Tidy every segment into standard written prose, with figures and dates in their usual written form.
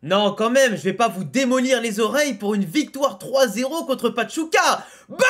Non, quand même, je vais pas vous démolir les oreilles pour une victoire 3-0 contre Pachuca. Vamos!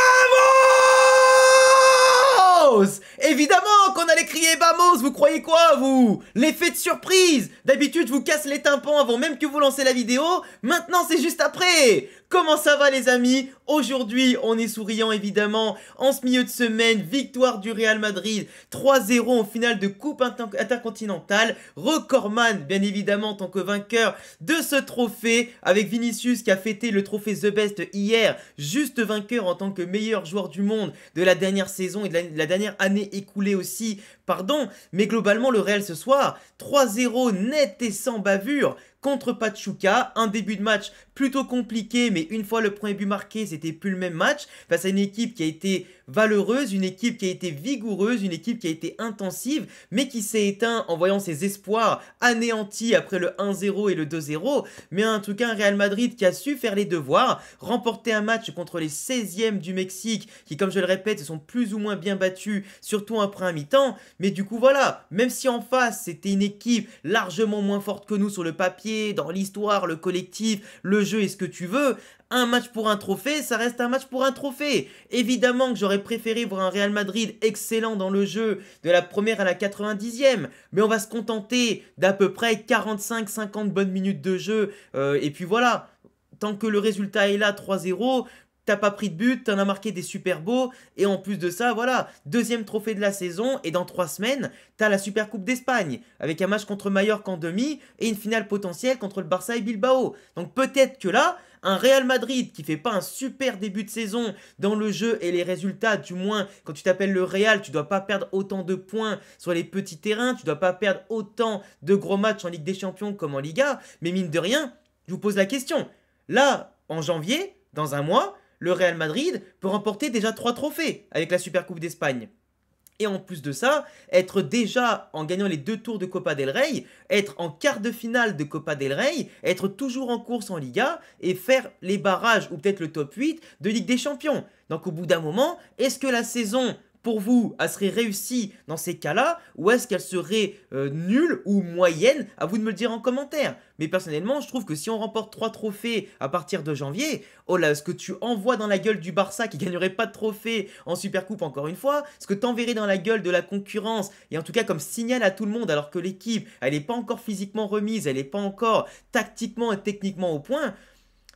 Évidemment qu'on allait crier Vamos, vous croyez quoi, vous? L'effet de surprise. D'habitude, je vous casse les tympans avant même que vous lancez la vidéo. Maintenant, c'est juste après. Comment ça va, les amis? Aujourd'hui, on est souriant, évidemment. En ce milieu de semaine, victoire du Real Madrid, 3-0 en finale de Coupe intercontinentale. Recordman, bien évidemment, en tant que vainqueur de ce trophée, avec Vinicius qui a fêté le trophée The Best hier, juste vainqueur en tant que meilleur joueur du monde de la dernière saison et de la dernière année écoulée aussi, pardon. Mais globalement, le Real ce soir, 3-0 net et sans bavure contre Pachuca, un début de match plutôt compliqué, mais une fois le premier but marqué, c'était plus le même match, face à une équipe qui a été valeureuse, une équipe qui a été vigoureuse, une équipe qui a été intensive, mais qui s'est éteint en voyant ses espoirs anéantis après le 1-0 et le 2-0, mais en tout cas un Real Madrid qui a su faire les devoirs, remporter un match contre les 16e du Mexique, qui comme je le répète, se sont plus ou moins bien battus, surtout après un mi-temps, mais du coup voilà, même si en face c'était une équipe largement moins forte que nous sur le papier, dans l'histoire, le collectif, le jeu et ce que tu veux, un match pour un trophée, ça reste un match pour un trophée. Évidemment que j'aurais préféré voir un Real Madrid excellent dans le jeu de la première à la 90e, mais on va se contenter d'à peu près 45-50 bonnes minutes de jeu, et puis voilà, tant que le résultat est là, 3-0, t'as pas pris de but, t'en as marqué des super beaux, et en plus de ça, voilà, deuxième trophée de la saison, et dans 3 semaines, t'as la Super Coupe d'Espagne, avec un match contre Mallorca en demi, et une finale potentielle contre le Barça et Bilbao. Donc peut-être que là, un Real Madrid qui fait pas un super début de saison dans le jeu et les résultats, du moins quand tu t'appelles le Real, tu dois pas perdre autant de points sur les petits terrains, tu dois pas perdre autant de gros matchs en Ligue des Champions comme en Liga, mais mine de rien, je vous pose la question, là, en janvier, dans un mois, le Real Madrid peut remporter déjà 3 trophées avec la Super Coupe d'Espagne. Et en plus de ça, être déjà en gagnant les 2 tours de Copa del Rey, être en quart de finale de Copa del Rey, être toujours en course en Liga et faire les barrages ou peut-être le top 8 de Ligue des Champions. Donc au bout d'un moment, est-ce que la saison pour vous, elle serait réussie dans ces cas-là ou est-ce qu'elle serait nulle ou moyenne? À vous de me le dire en commentaire. Mais personnellement, je trouve que si on remporte 3 trophées à partir de janvier, oh là, ce que tu envoies dans la gueule du Barça qui gagnerait pas de trophée en Supercoupe encore une fois, ce que t'enverrais dans la gueule de la concurrence, et en tout cas comme signal à tout le monde alors que l'équipe, elle n'est pas encore physiquement remise, elle n'est pas encore tactiquement et techniquement au point,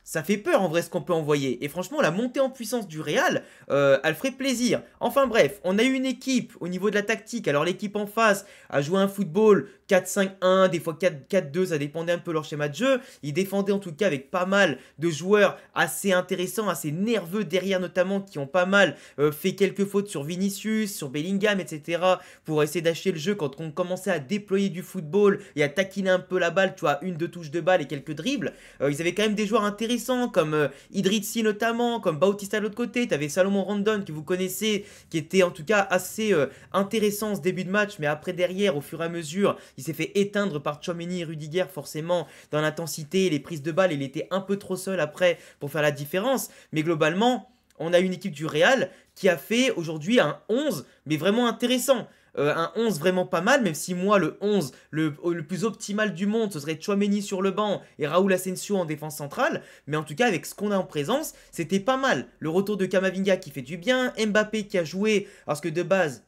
ça fait peur en vrai ce qu'on peut envoyer. Et franchement, la montée en puissance du Real, elle ferait plaisir. Enfin bref, on a eu une équipe au niveau de la tactique. Alors l'équipe en face a joué un football 4-5-1, des fois 4-4-2, ça dépendait un peu leur schéma de jeu. Ils défendaient en tout cas avec pas mal de joueurs assez intéressants, assez nerveux derrière notamment, qui ont pas mal fait quelques fautes sur Vinicius, sur Bellingham, etc. pour essayer d'acheter le jeu quand on commençait à déployer du football et à taquiner un peu la balle, tu vois, 1-2 touches de balle et quelques dribbles. Ils avaient quand même des joueurs intéressants comme Idrissi notamment, comme Bautista de l'autre côté. Tu avais Salomon Rondon que vous connaissez, qui était en tout cas assez intéressant ce début de match, mais après derrière, au fur et à mesure, il s'est fait éteindre par Tchouaméni et Rudiger forcément dans l'intensité, les prises de balles, il était un peu trop seul après pour faire la différence, mais globalement, on a une équipe du Real qui a fait aujourd'hui un 11, mais vraiment intéressant. Un 11 vraiment pas mal, même si moi le 11 le plus optimal du monde ce serait Tchouaméni sur le banc et Raúl Asensio en défense centrale, mais en tout cas avec ce qu'on a en présence c'était pas mal. Le retour de Camavinga qui fait du bien, Mbappé qui a joué parce que de base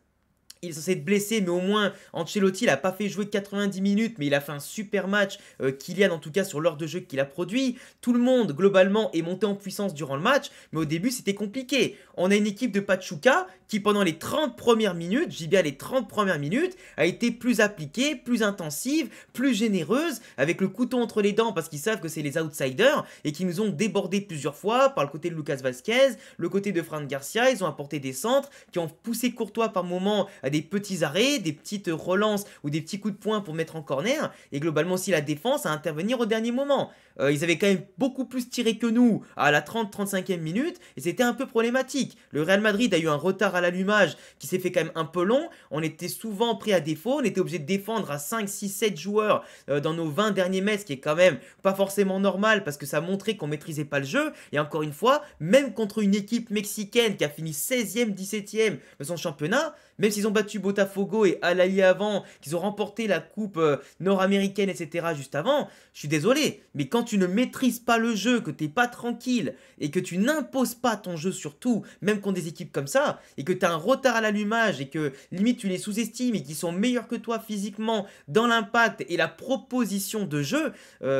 il est censé être blessé, mais au moins Ancelotti n'a pas fait jouer 90 minutes, mais il a fait un super match. Kylian, en tout cas, sur l'heure de jeu qu'il a produit. Tout le monde, globalement, est monté en puissance durant le match, mais au début, c'était compliqué. On a une équipe de Pachuca qui, pendant les 30 premières minutes, je dis bien les 30 premières minutes, a été plus appliquée, plus intensive, plus généreuse, avec le couteau entre les dents, parce qu'ils savent que c'est les outsiders, et qui nous ont débordé plusieurs fois par le côté de Lucas Vazquez, le côté de Fran Garcia. Ils ont apporté des centres qui ont poussé Courtois par moments à des petits arrêts, des petites relances ou des petits coups de poing pour mettre en corner, et globalement aussi la défense à intervenir au dernier moment. Ils avaient quand même beaucoup plus tiré que nous à la 30-35e minute, et c'était un peu problématique. Le Real Madrid a eu un retard à l'allumage qui s'est fait quand même un peu long, on était souvent pris à défaut, on était obligé de défendre à 5, 6, 7 joueurs dans nos 20 derniers mètres, ce qui est quand même pas forcément normal, parce que ça montrait qu'on maîtrisait pas le jeu, et encore une fois, même contre une équipe mexicaine qui a fini 16e, 17e de son championnat, même s'ils ont battu Botafogo et Al Ahly avant, qu'ils ont remporté la coupe nord-américaine, etc. juste avant, je suis désolé, mais quand tu ne maîtrises pas le jeu, que t'es pas tranquille, et que tu n'imposes pas ton jeu surtout, même contre des équipes comme ça, et que tu as un retard à l'allumage, et que limite tu les sous-estimes, et qu'ils sont meilleurs que toi physiquement, dans l'impact et la proposition de jeu,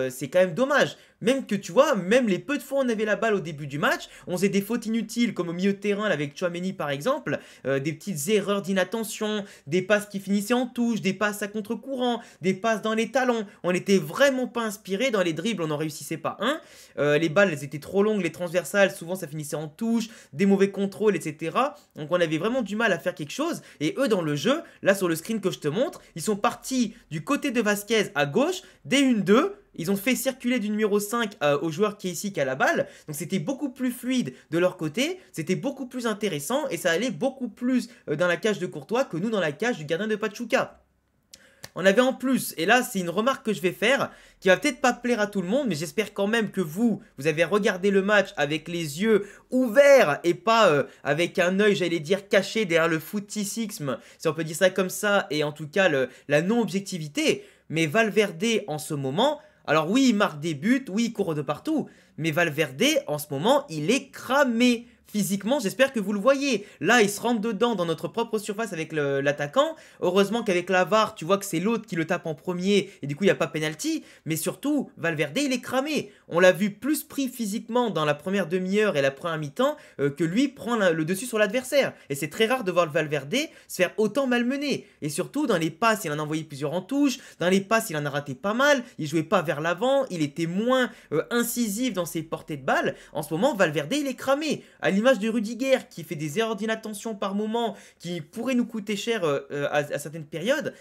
c'est quand même dommage. Même que tu vois, même les peu de fois où on avait la balle au début du match, on faisait des fautes inutiles comme au milieu de terrain là, avec Tchouaméni par exemple, des petites erreurs d'inattention, des passes qui finissaient en touche, des passes à contre-courant, des passes dans les talons. On n'était vraiment pas inspiré dans les dribbles, on n'en réussissait pas un. Les balles elles étaient trop longues, les transversales, souvent ça finissait en touche, des mauvais contrôles, etc. Donc on avait vraiment du mal à faire quelque chose. Et eux dans le jeu, là sur le screen que je te montre, ils sont partis du côté de Vasquez à gauche, dès une 2. Ils ont fait circuler du numéro 5 au joueur qui est ici qui a la balle. Donc c'était beaucoup plus fluide de leur côté. C'était beaucoup plus intéressant. Et ça allait beaucoup plus dans la cage de Courtois que nous dans la cage du gardien de Pachuca. On avait en plus, et là c'est une remarque que je vais faire, qui va peut-être pas plaire à tout le monde, mais j'espère quand même que vous avez regardé le match avec les yeux ouverts et pas avec un œil, j'allais dire, caché derrière le footisme, si on peut dire ça comme ça, et en tout cas la non-objectivité. Mais Valverde en ce moment, alors oui il marque des buts, oui il court de partout, mais Valverde en ce moment il est cramé. Physiquement, j'espère que vous le voyez. Là, il se rentre dedans dans notre propre surface avec l'attaquant. Heureusement qu'avec la VAR, tu vois que c'est l'autre qui le tape en premier et du coup, il n'y a pas penalty. Mais surtout, Valverde, il est cramé. On l'a vu plus pris physiquement dans la première demi-heure et la première mi-temps que lui prend le dessus sur l'adversaire. Et c'est très rare de voir le Valverde se faire autant malmener. Et surtout, dans les passes, il en a envoyé plusieurs en touche. Dans les passes, il en a raté pas mal. Il jouait pas vers l'avant. Il était moins incisif dans ses portées de balle. En ce moment, Valverde, il est cramé. À l'image de Rudiger qui fait des erreurs d'inattention par moment qui pourraient nous coûter cher à certaines périodes.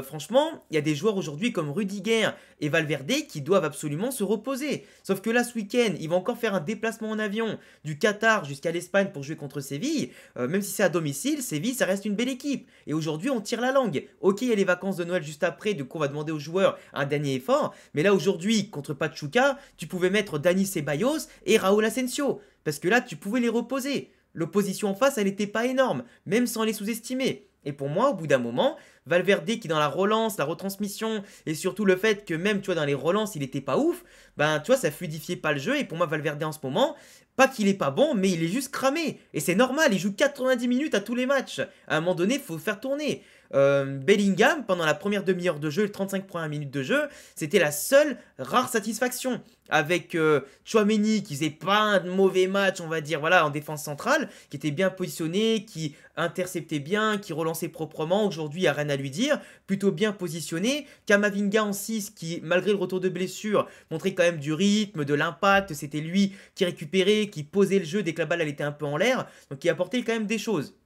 Franchement, il y a des joueurs aujourd'hui comme Rudiger et Valverde qui doivent absolument se reposer. Sauf que là, ce week-end, ils vont encore faire un déplacement en avion du Qatar jusqu'à l'Espagne pour jouer contre Séville. Même si c'est à domicile, Séville, ça reste une belle équipe. Et aujourd'hui, on tire la langue. Ok, il y a les vacances de Noël juste après, du coup, on va demander aux joueurs un dernier effort. Mais là, aujourd'hui, contre Pachuca, tu pouvais mettre Dani Ceballos et Raúl Asensio. Parce que là, tu pouvais les reposer. L'opposition en face, elle n'était pas énorme, même sans les sous-estimer. Et pour moi, au bout d'un moment, Valverde qui dans la relance, la retransmission, et surtout le fait que même, tu vois, dans les relances, il était pas ouf, ben, tu vois, ça fluidifiait pas le jeu. Et pour moi, Valverde en ce moment, pas qu'il est pas bon, mais il est juste cramé. Et c'est normal, il joue 90 minutes à tous les matchs. À un moment donné, il faut faire tourner. Bellingham, pendant la première demi-heure de jeu, les 35 premières minutes de jeu, c'était la seule rare satisfaction. Avec Tchouaméni qui faisait pas un mauvais match, on va dire, voilà, en défense centrale, qui était bien positionné, qui interceptait bien, qui relançait proprement. Aujourd'hui, il n'y a rien à lui dire. Plutôt bien positionné. Kamavinga en 6, qui, malgré le retour de blessure, montrait quand même du rythme, de l'impact. C'était lui qui récupérait, qui posait le jeu dès que la balle elle était un peu en l'air. Donc, il apportait quand même des choses.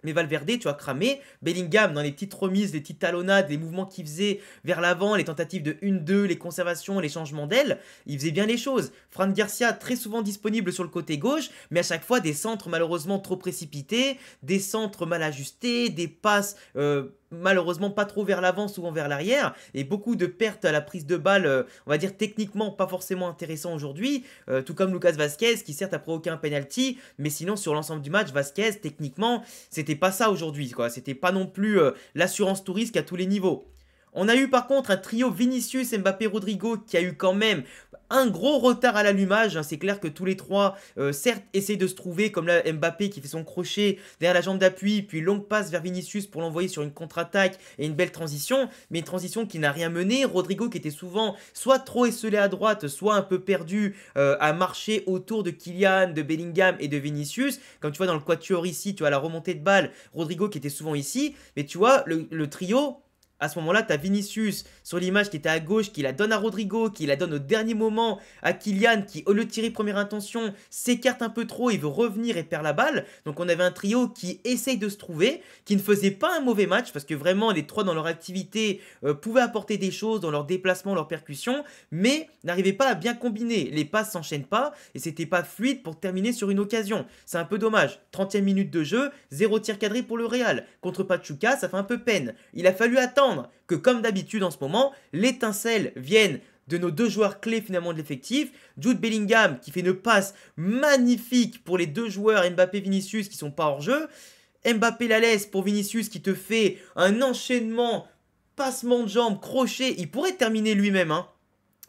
Mais Valverde, tu as cramé. Bellingham, dans les petites remises, les petites talonnades, les mouvements qu'il faisait vers l'avant, les tentatives de 1-2, les conservations, les changements d'aile, il faisait bien les choses. Fran Garcia, très souvent disponible sur le côté gauche, mais à chaque fois des centres malheureusement trop précipités, des centres mal ajustés, des passes malheureusement pas trop vers l'avant, souvent vers l'arrière, et beaucoup de pertes à la prise de balle, on va dire techniquement pas forcément intéressant aujourd'hui, tout comme Lucas Vasquez qui certes a provoqué un penalty, mais sinon sur l'ensemble du match, Vasquez techniquement c'était pas ça aujourd'hui, quoi. C'était pas non plus l'assurance tout risque à tous les niveaux. On a eu par contre un trio Vinicius, Mbappé, Rodrigo qui a eu quand même un gros retard à l'allumage. C'est clair que tous les trois, certes, essayent de se trouver, comme là Mbappé qui fait son crochet derrière la jambe d'appui, puis longue passe vers Vinicius pour l'envoyer sur une contre-attaque et une belle transition, mais une transition qui n'a rien mené. Rodrigo qui était souvent soit trop esselé à droite, soit un peu perdu à marcher autour de Kylian, de Bellingham et de Vinicius. Comme tu vois dans le quatuor ici, tu as la remontée de balle, Rodrigo qui était souvent ici, mais tu vois, le trio... À ce moment-là, tu as Vinicius sur l'image qui était à gauche, qui la donne à Rodrigo, qui la donne au dernier moment à Kylian, qui au lieu de tirer première intention, s'écarte un peu trop, il veut revenir et perd la balle. Donc on avait un trio qui essaye de se trouver, qui ne faisait pas un mauvais match, parce que vraiment les trois dans leur activité pouvaient apporter des choses, dans leur déplacement, leur percussion, mais n'arrivaient pas à bien combiner. Les passes s'enchaînent pas, et c'était pas fluide pour terminer sur une occasion. C'est un peu dommage. 30e minute de jeu, 0 tir cadré pour le Real. Contre Pachuca, ça fait un peu peine. Il a fallu attendre que comme d'habitude en ce moment, l'étincelle vienne de nos deux joueurs clés finalement de l'effectif. Jude Bellingham qui fait une passe magnifique pour les deux joueurs Mbappé Vinicius qui sont pas hors jeu. Mbappé la laisse pour Vinicius qui te fait un enchaînement, passement de jambes, crochet. Il pourrait terminer lui-même, hein.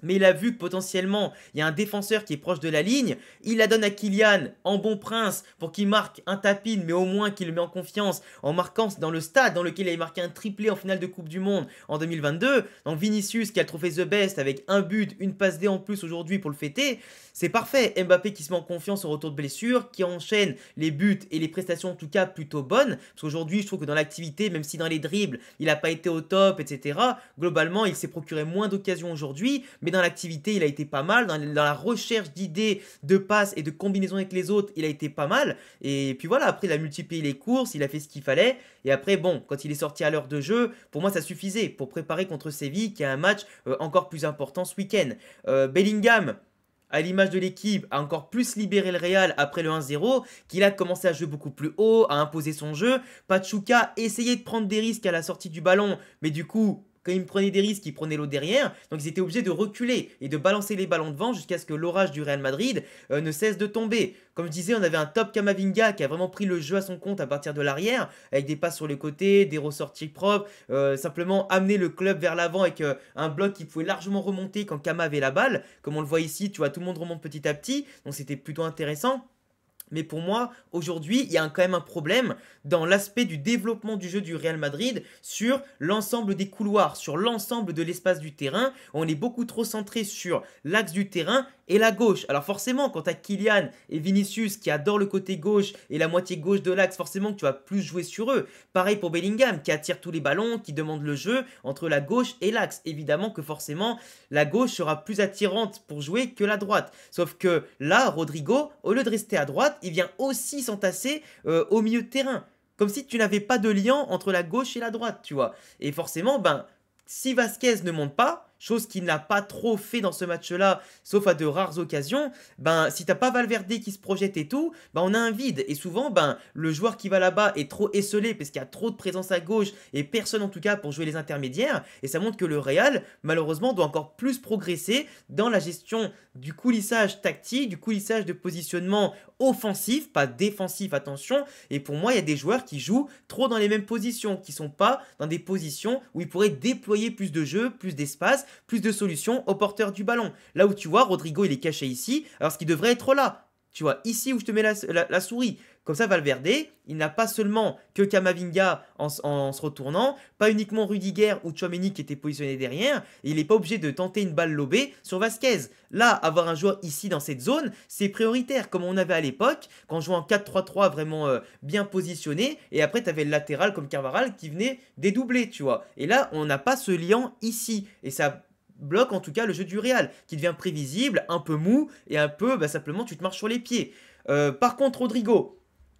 Mais il a vu que potentiellement, il y a un défenseur qui est proche de la ligne. Il la donne à Kylian en bon prince pour qu'il marque un tapin, mais au moins qu'il le met en confiance en marquant dans le stade dans lequel il avait marqué un triplé en finale de Coupe du Monde en 2022. Donc Vinicius qui a le trophée The Best avec un but, une passe D en plus aujourd'hui pour le fêter. C'est parfait. Mbappé qui se met en confiance au retour de blessure, qui enchaîne les buts et les prestations en tout cas plutôt bonnes. Parce qu'aujourd'hui, je trouve que dans l'activité, même si dans les dribbles, il n'a pas été au top, etc., globalement, il s'est procuré moins d'occasions aujourd'hui. Mais dans l'activité, il a été pas mal. Dans la recherche d'idées, de passes et de combinaisons avec les autres, il a été pas mal. Et puis voilà, après, il a multiplié les courses, il a fait ce qu'il fallait. Et après, bon, quand il est sorti à l'heure de jeu, pour moi, ça suffisait pour préparer contre Séville, qui a un match encore plus important ce week-end. Bellingham, à l'image de l'équipe, a encore plus libéré le Real après le 1-0, qu'il a commencé à jouer beaucoup plus haut, à imposer son jeu. Pachuca essayait de prendre des risques à la sortie du ballon, mais du coup, quand ils prenaient des risques, ils prenaient l'eau derrière. Donc ils étaient obligés de reculer et de balancer les ballons devant jusqu'à ce que l'orage du Real Madrid ne cesse de tomber. Comme je disais, on avait un top Camavinga qui a vraiment pris le jeu à son compte à partir de l'arrière, avec des passes sur les côtés, des ressorties propres, simplement amener le club vers l'avant avec un bloc qui pouvait largement remonter quand Kama avait la balle. Comme on le voit ici, tu vois, tout le monde remonte petit à petit, donc c'était plutôt intéressant. Mais pour moi, aujourd'hui, il y a quand même un problème dans l'aspect du développement du jeu du Real Madrid sur l'ensemble des couloirs, sur l'ensemble de l'espace du terrain. On est beaucoup trop centré sur l'axe du terrain et la gauche. Alors forcément, quand tu as Kylian et Vinicius qui adorent le côté gauche et la moitié gauche de l'axe, forcément que tu vas plus jouer sur eux. Pareil pour Bellingham qui attire tous les ballons, qui demande le jeu entre la gauche et l'axe. Évidemment que forcément, la gauche sera plus attirante pour jouer que la droite. Sauf que là, Rodrigo, au lieu de rester à droite, il vient aussi s'entasser au milieu de terrain. Comme si tu n'avais pas de lien entre la gauche et la droite, tu vois. Et forcément, si Vasquez ne monte pas, chose qu'il n'a pas trop fait dans ce match-là, sauf à de rares occasions, si t'as pas Valverde qui se projette et tout, on a un vide. Et souvent, le joueur qui va là-bas est trop esselé parce qu'il y a trop de présence à gauche et personne en tout cas pour jouer les intermédiaires. Et ça montre que le Real, malheureusement, doit encore plus progresser dans la gestion du coulissage tactique, du coulissage de positionnement offensif, pas défensif, attention. Et pour moi, il y a des joueurs qui jouent trop dans les mêmes positions, qui sont pas dans des positions où ils pourraient déployer plus de jeu, plus d'espace, plus de solutions au porteur du ballon. Là où tu vois, Rodrigo, il est caché ici, alors ce qui devrait être là. Tu vois, ici où je te mets la souris. Comme ça, Valverde, il n'a pas seulement que Camavinga en se retournant, pas uniquement Rudiger ou Tchouaméni qui étaient positionnés derrière, et il n'est pas obligé de tenter une balle lobée sur Vasquez. Là, avoir un joueur ici dans cette zone, c'est prioritaire, comme on avait à l'époque, quand on jouait en 4-3-3 vraiment bien positionné, et après, tu avais le latéral comme Carvajal qui venait dédoubler, tu vois. Et là, on n'a pas ce lien ici, et ça bloque en tout cas le jeu du Real, qui devient prévisible, un peu mou, et un peu, simplement, tu te marches sur les pieds. Par contre, Rodrigo,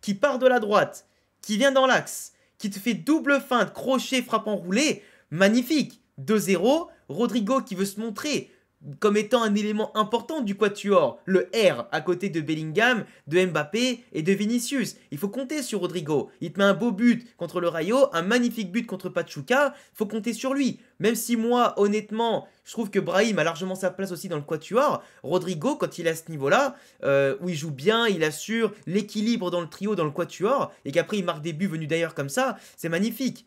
qui part de la droite, qui vient dans l'axe, qui te fait double feinte, crochet, frappe enroulé, magnifique. 2-0, Rodrigo qui veut se montrer comme étant un élément important du quatuor, le R à côté de Bellingham, de Mbappé et de Vinicius. Il faut compter sur Rodrigo. Il te met un beau but contre le Rayo, un magnifique but contre Pachuca. Il faut compter sur lui. Même si moi, honnêtement, je trouve que Brahim a largement sa place aussi dans le quatuor, Rodrigo, quand il est à ce niveau-là, où il joue bien, il assure l'équilibre dans le trio, dans le quatuor, et qu'après il marque des buts venus d'ailleurs comme ça, c'est magnifique.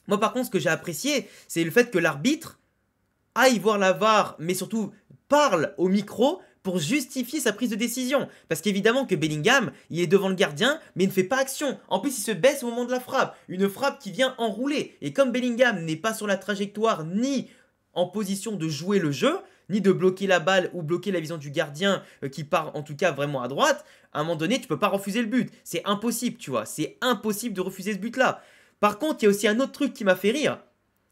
Moi par contre, ce que j'ai apprécié, c'est le fait que l'arbitre aille voir la VAR, mais surtout parle au micro pour justifier sa prise de décision. Parce qu'évidemment que Bellingham, il est devant le gardien, mais il ne fait pas action. En plus, il se baisse au moment de la frappe. Une frappe qui vient enrouler. Et comme Bellingham n'est pas sur la trajectoire, ni en position de jouer le jeu, ni de bloquer la balle ou bloquer la vision du gardien qui part en tout cas vraiment à droite, à un moment donné, tu peux pas refuser le but. C'est impossible, tu vois. C'est impossible de refuser ce but-là. Par contre, il y a aussi un autre truc qui m'a fait rire.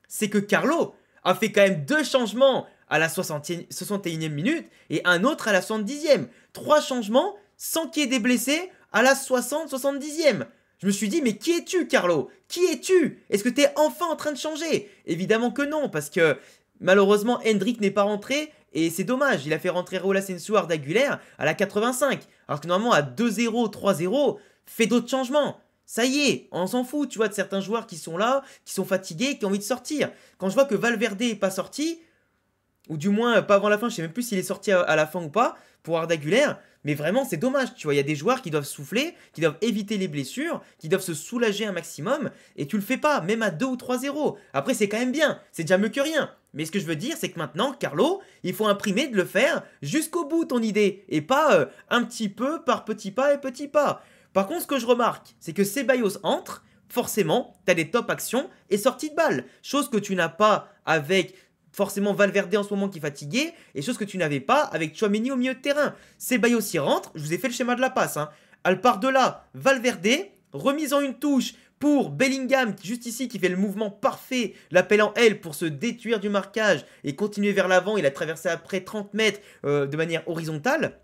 C'est que Carlo a fait quand même 2 changements à la 61e minute et un autre à la 70e. 3 changements sans qu'il y ait des blessés à la 70e. Je me suis dit, mais qui es-tu, Carlo? Qui es-tu? Est-ce que tu es enfin en train de changer? Évidemment que non, parce que malheureusement, Hendrick n'est pas rentré et c'est dommage. Il a fait rentrer Raúl Asensio, Arda Güler à la 85. Alors que normalement, à 2-0, 3-0, fais d'autres changements. Ça y est, on s'en fout, tu vois, de certains joueurs qui sont là, qui sont fatigués, qui ont envie de sortir. Quand je vois que Valverde n'est pas sorti, ou du moins pas avant la fin, je sais même plus s'il est sorti à la fin ou pas, pour Arda Güler, mais vraiment c'est dommage, tu vois, il y a des joueurs qui doivent souffler, qui doivent éviter les blessures, qui doivent se soulager un maximum, et tu le fais pas, même à 2 ou 3-0. Après c'est quand même bien, c'est déjà mieux que rien. Mais ce que je veux dire, c'est que maintenant, Carlo, il faut imprimer de le faire jusqu'au bout ton idée, et pas un petit peu par petit pas et petit pas. Par contre, ce que je remarque, c'est que Ceballos entre, forcément, tu as des top actions et sorties de balles. Chose que tu n'as pas avec forcément Valverde en ce moment qui est fatigué, et chose que tu n'avais pas avec Tchouaméni au milieu de terrain. Ceballos y rentre, je vous ai fait le schéma de la passe. Hein. Elle part de là, Valverde, remise en une touche pour Bellingham, juste ici, qui fait le mouvement parfait, l'appel en L pour se détruire du marquage et continuer vers l'avant. Il a traversé après 30 mètres de manière horizontale.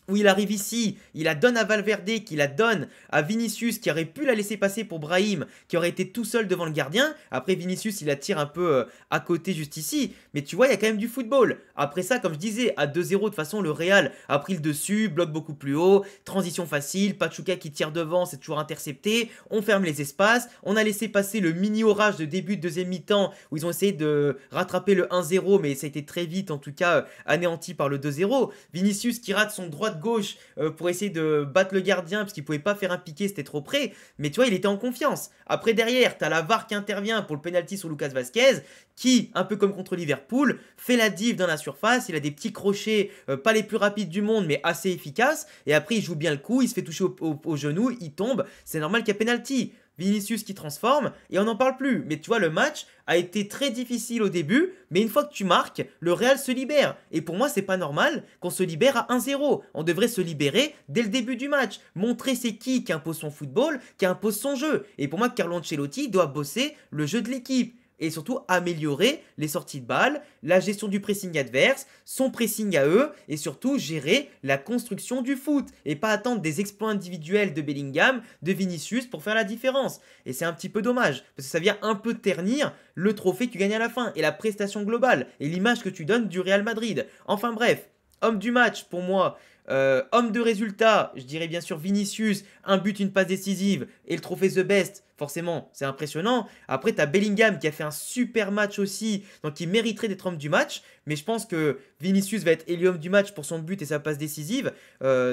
Où il arrive ici, il la donne à Valverde, qui la donne à Vinicius, qui aurait pu la laisser passer pour Brahim, qui aurait été tout seul devant le gardien. Après, Vinicius, il la tire un peu à côté juste ici. Mais tu vois, il y a quand même du football. Après ça, comme je disais, à 2-0, de toute façon, le Real a pris le dessus, bloc beaucoup plus haut, transition facile, Pachuca qui tire devant, c'est toujours intercepté. On ferme les espaces. On a laissé passer le mini-orage de début de deuxième mi-temps, où ils ont essayé de rattraper le 1-0, mais ça a été très vite, en tout cas, anéanti par le 2-0. Vinicius qui rate son droit de gauche pour essayer de battre le gardien parce qu'il pouvait pas faire un piqué, c'était trop près, mais tu vois il était en confiance. Après derrière t'as la VAR qui intervient pour le penalty sur Lucas Vazquez qui, un peu comme contre Liverpool, fait la div dans la surface, il a des petits crochets pas les plus rapides du monde mais assez efficaces, et après il joue bien le coup, il se fait toucher au genou, il tombe, c'est normal qu'il y a penalty. Vinicius qui transforme, et on n'en parle plus. Mais tu vois, le match a été très difficile au début, mais une fois que tu marques, le Real se libère. Et pour moi, c'est pas normal qu'on se libère à 1-0. On devrait se libérer dès le début du match. Montrer c'est qui impose son football, qui impose son jeu. Et pour moi, Carlo Ancelotti doit bosser le jeu de l'équipe. Et surtout améliorer les sorties de balles, la gestion du pressing adverse, son pressing à eux, et surtout gérer la construction du foot. Et pas attendre des exploits individuels de Bellingham, de Vinicius pour faire la différence. Et c'est un petit peu dommage, parce que ça vient un peu ternir le trophée que tu gagnes à la fin, et la prestation globale, et l'image que tu donnes du Real Madrid. Enfin bref, homme du match pour moi. Homme de résultat, je dirais bien sûr Vinicius, un but, une passe décisive et le trophée The Best, forcément c'est impressionnant. Après tu as Bellingham qui a fait un super match aussi, donc il mériterait d'être homme du match, mais je pense que Vinicius va être élu homme du match pour son but et sa passe décisive,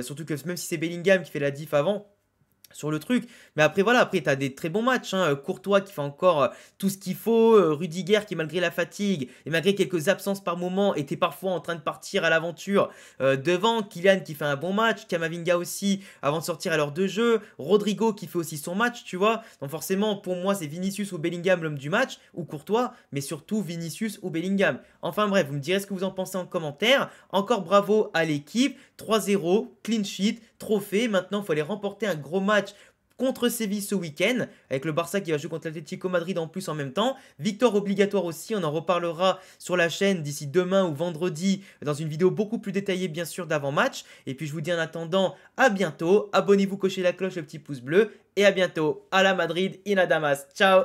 surtout que même si c'est Bellingham qui fait la diff avant, sur le truc. Mais après, voilà, après, tu as des très bons matchs. Hein. Courtois qui fait encore tout ce qu'il faut. Rudiger qui, malgré la fatigue et malgré quelques absences par moment, était parfois en train de partir à l'aventure devant. Kylian qui fait un bon match. Camavinga aussi, avant de sortir à l'heure de jeu. Rodrigo qui fait aussi son match, tu vois. Donc, forcément, pour moi, c'est Vinicius ou Bellingham l'homme du match, ou Courtois, mais surtout Vinicius ou Bellingham. Enfin, bref, vous me direz ce que vous en pensez en commentaire. Encore bravo à l'équipe. 3-0, clean sheet, trophée. Maintenant, il faut aller remporter un gros match contre Séville ce week-end, avec le Barça qui va jouer contre l'Atlético Madrid en plus en même temps. Victoire obligatoire aussi, on en reparlera sur la chaîne d'ici demain ou vendredi dans une vidéo beaucoup plus détaillée bien sûr d'avant-match. Et puis je vous dis en attendant, à bientôt, abonnez-vous, cochez la cloche, le petit pouce bleu, et à bientôt, à la Madrid, in Damas, ciao.